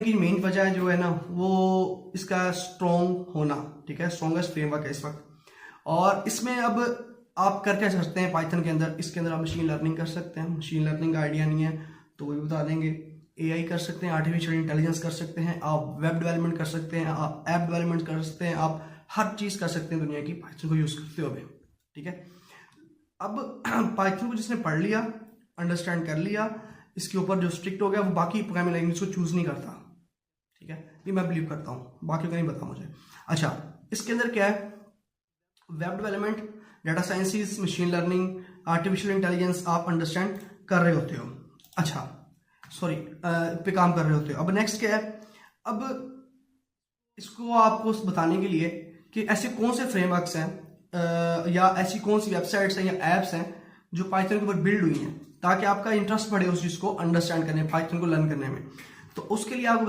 की मेन वजह जो है ना वो इसका स्ट्रॉन्ग होना, ठीक है, स्ट्रॉन्गेस्ट फ्रेमवर्क है इस वक्त। और इसमें अब आप कर क्या सकते हैं पाइथन के अंदर, इसके अंदर आप मशीन लर्निंग कर सकते हैं। मशीन लर्निंग का आइडिया नहीं है तो वो भी बता देंगे। एआई कर सकते हैं, आर्टिफिशियल इंटेलिजेंस कर सकते हैं, आप वेब डेवलपमेंट कर सकते हैं, आप ऐप डेवलपमेंट कर सकते हैं, आप हर चीज़ कर सकते हैं दुनिया की पाइथन को यूज़ करते हुए, ठीक है। अब पाइथन को जिसने पढ़ लिया, अंडरस्टैंड कर लिया, इसके ऊपर जो स्ट्रिक्ट हो गया वो बाकी प्रोग्रामिंग लैंग्वेज को चूज नहीं करता, ठीक है। ये मैं बिलीव करता हूँ, बाकी का नहीं पता मुझे। अच्छा, इसके अंदर क्या है, web development, data sciences, machine learning, artificial intelligence आप अंडरस्टैंड कर रहे होते हो। अच्छा सॉरी, पे काम कर रहे होते हो। अब नेक्स्ट क्या है, अब इसको आपको बताने के लिए कि ऐसे कौन से फ्रेमवर्क्स हैं या ऐसी कौन सी वेबसाइट्स हैं या एप्स हैं जो पाइथन के ऊपर बिल्ड हुई हैं, ताकि आपका इंटरेस्ट बढ़े उस चीज़ को अंडरस्टैंड करने, पाइथन को लर्न करने में। तो उसके लिए आपको